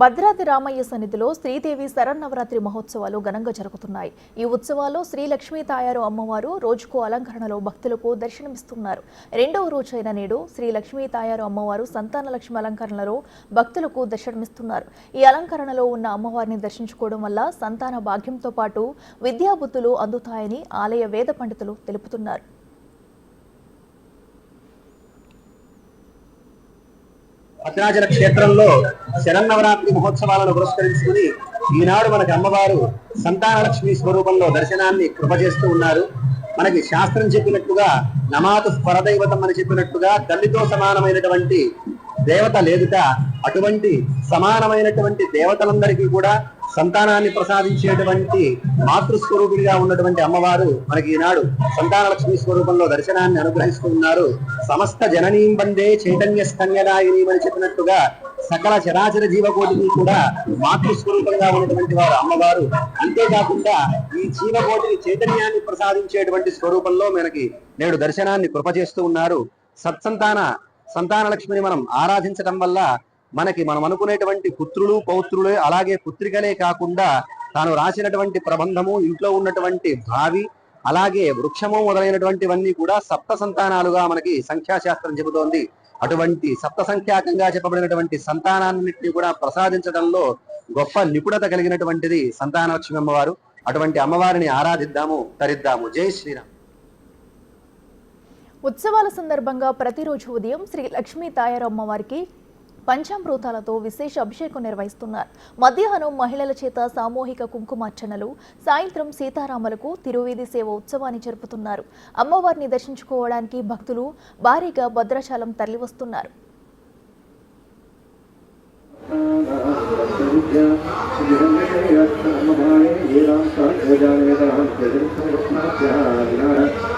భద్రాద్రి రామయ్య సన్నిధిలో శ్రీదేవి శరన్నవరాత్రి మహోత్సవాలు ఘనంగా జరుగుతున్నాయి. ఈ ఉత్సవాల్లో శ్రీ లక్ష్మీ తాయారు అమ్మవారు రోజుకు అలంకరణలో భక్తులకు దర్శనమిస్తున్నారు. రెండవ రోజైన నేడు శ్రీ లక్ష్మీ తాయారు అమ్మవారు సంతాన లక్ష్మి అలంకరణలో భక్తులకు దర్శనమిస్తున్నారు. ఈ అలంకరణలో ఉన్న అమ్మవారిని దర్శించుకోవడం వల్ల సంతాన భాగ్యంతో పాటు విద్యాబుద్ధులు అందుతాయని ఆలయ వేద పండితులు తెలుపుతున్నారు. భద్రాచల క్షేత్రంలో శరన్నవరాత్రి మహోత్సవాలను పురస్కరించుకుని ఈనాడు మనకి అమ్మవారు సంతానలక్ష్మి స్వరూపంలో దర్శనాన్ని కృపచేస్తూ ఉన్నారు. మనకి శాస్త్రం చెప్పినట్టుగా నమాతు పరదైవతం అని చెప్పినట్టుగా తల్లితో సమానమైనటువంటి దేవత లేదుట. అటువంటి సమానమైనటువంటి దేవతలందరికీ కూడా సంతానాన్ని ప్రసాదించేటువంటి మాతృస్వరూపిగా ఉన్నటువంటి అమ్మవారు మనకి ఈనాడు సంతానలక్ష్మి స్వరూపంలో దర్శనాన్ని అనుగ్రహిస్తూ ఉన్నారు. సమస్త జననీం వందే చైతన్య స్తన్యదాయిని అని చెప్పినట్టుగా సకల చరాచర జీవకోటిని కూడా మాతృస్వరూపంగా ఉన్నటువంటి వారు అమ్మవారు. అంతేకాకుండా ఈ జీవకోటిని చైతన్యాన్ని ప్రసాదించేటువంటి స్వరూపంలో మనకి నేడు దర్శనాన్ని కృపచేస్తూ ఉన్నారు. సంతానలక్ష్మిని మనం ఆరాధించడం వల్ల మనకి మనం అనుకునేటువంటి పుత్రులు పౌత్రులే అలాగే పుత్రికలే కాకుండా తాను రాసినటువంటి ప్రబంధము, ఇంట్లో ఉన్నటువంటి భావి, అలాగే వృక్షము మొదలైనటువంటివన్నీ కూడా సప్త సంతానాలుగా మనకి సంఖ్యాశాస్త్రం చెబుతోంది. అటువంటి సప్త సంఖ్యాకంగా చెప్పబడినటువంటి సంతానాన్నింటినీ కూడా ప్రసాదించడంలో గొప్ప నిపుణత కలిగినటువంటిది సంతానలక్ష్మి అమ్మవారు. అటువంటి అమ్మవారిని ఆరాధిద్దాము, తరిద్దాము. జై శ్రీరామ్. ఉత్సవాల సందర్భంగా ప్రతిరోజు ఉదయం శ్రీ లక్ష్మీ తాయారు అమ్మవారికి పంచామృతాలతో విశేష అభిషేకం నిర్వహిస్తున్నారు. మధ్యాహ్నం మహిళల చేత సామూహిక కుంకుమార్చనలు, సాయంత్రం సీతారాములకు తిరువీధి సేవ ఉత్సవాన్ని జరుపుతున్నారు. అమ్మవారిని దర్శించుకోవడానికి భక్తులు భారీగా భద్రాచలం తరలివస్తున్నారు.